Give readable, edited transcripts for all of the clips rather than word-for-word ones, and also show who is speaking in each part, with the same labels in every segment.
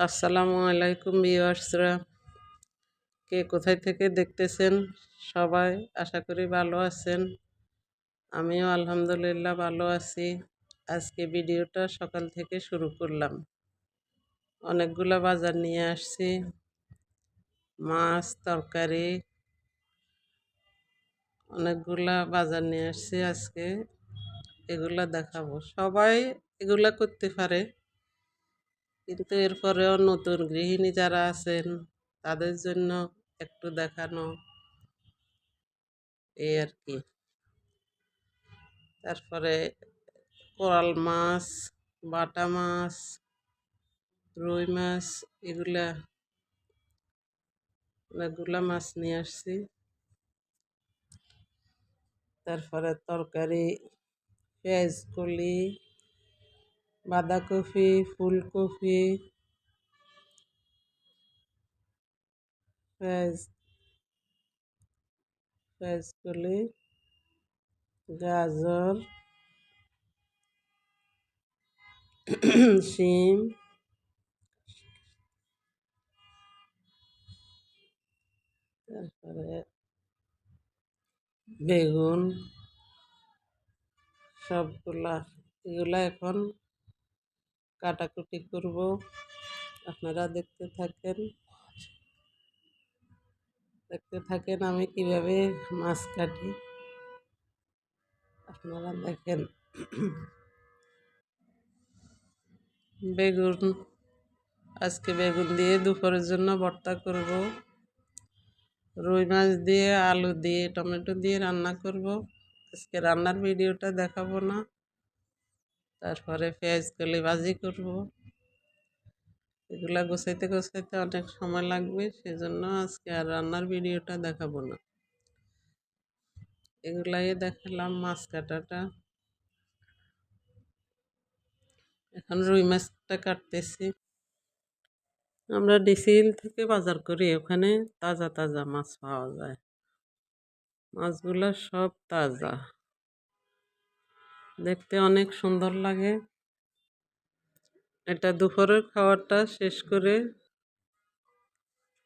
Speaker 1: আসসালামু আলাইকুম ভিউয়ার্সরা, কে কোথায় থেকে দেখতেছেন? সবাই আশা করি ভালো আছেন। আমিও আলহামদুলিল্লাহ ভালো আছি। আজকে ভিডিওটা সকাল থেকে শুরু করলাম। অনেকগুলা বাজার নিয়ে আসছি, মাছ, তরকারি, অনেকগুলা বাজার নিয়ে আসছি। আজকে এগুলা দেখাবো। সবাই এগুলা করতে পারে, কিন্তু এরপরেও নতুন গৃহিণী যারা আছেন তাদের জন্য একটু দেখানো, এই আর কি। তারপরে কোরাল মাছ, বাটা মাছ, রুই মাছ, এগুলা অনেকগুলা মাছ নিয়ে আসছি। তারপরে তরকারি, পেঁয়াজ কলি, বাঁধাকপি, ফুলকপি, পেঁয়াজ পেঁয়াজ কলি, গাজর, শিম, তারপরে বেগুন, সবগুলা এগুলা এখন কাটাকুটি করব। আপনারা দেখতে থাকেন আমি কিভাবে মাছ কাটি, আপনারা দেখেন। বেগুন, আজকে বেগুন দিয়ে দুপুরের জন্য ভর্তা করব। রুই মাছ দিয়ে, আলু দিয়ে, টমেটো দিয়ে রান্না করব। আজকে রান্নার ভিডিওটা দেখাবো না। তারপরে পেঁয়াজ কলি ভাজি করব। এগুলা গোছাইতে গোছাইতে অনেক সময় লাগবে, সেজন্য আজকে আর রান্নার ভিডিওটা দেখাবো না। এগুলাই দেখালাম মাছ কাটাটা। এখন রুই মাছটা কাটতেছি। আমরা ডিসিল থেকে বাজার করি, ওখানে তাজা তাজা মাছ পাওয়া যায়। মাছগুলা সব তাজা, দেখতে অনেক সুন্দর লাগে। এটা দুপুরের খাবারটা শেষ করে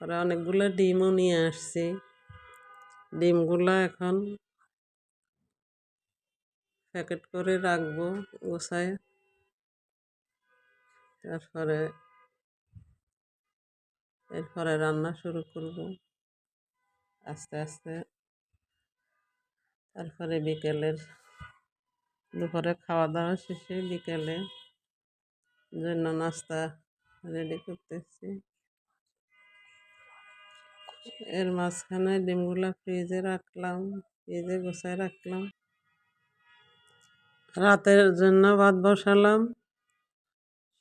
Speaker 1: আর অনেকগুলো ডিমও নিয়ে আসছি। ডিমগুলা এখন প্যাকেট করে রাখবো গোছায়। এরপরে রান্না শুরু করব আস্তে আস্তে। তারপরে দুপুরে খাওয়া দাওয়া শেষে বিকেলে জন্য নাস্তা রেডি করতেছি। এর মাঝখানে ডিমগুলা ফ্রিজে গোছায় রাখলাম। রাতের জন্য ভাত বসালাম,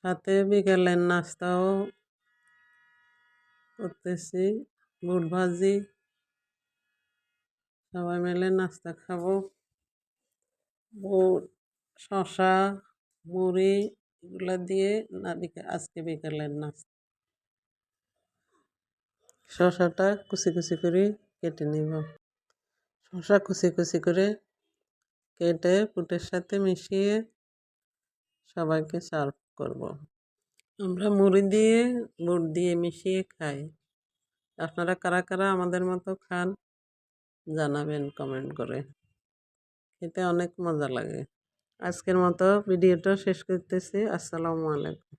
Speaker 1: সাথে বিকেলের নাস্তাও করতেছি। বুট ভাজি, সবাই মিলে নাস্তা খাবো। বুট, শশা, মুড়ি এগুলা দিয়ে আজকে বিকেলের নাস্তা। শশাটা কুচি কুচি করে কেটে নিব। শশা কুচি কুচি করে কেটে বুটের সাথে মিশিয়ে সবাইকে সার্ভ করব। আমরা মুড়ি দিয়ে বুট দিয়ে মিশিয়ে খাই। আপনারা কারা কারা আমাদের মতো খান জানাবেন কমেন্ট করে। খেতে অনেক মজা লাগে। আজকের মতো ভিডিওটা শেষ করতেছি। আসসালামু আলাইকুম।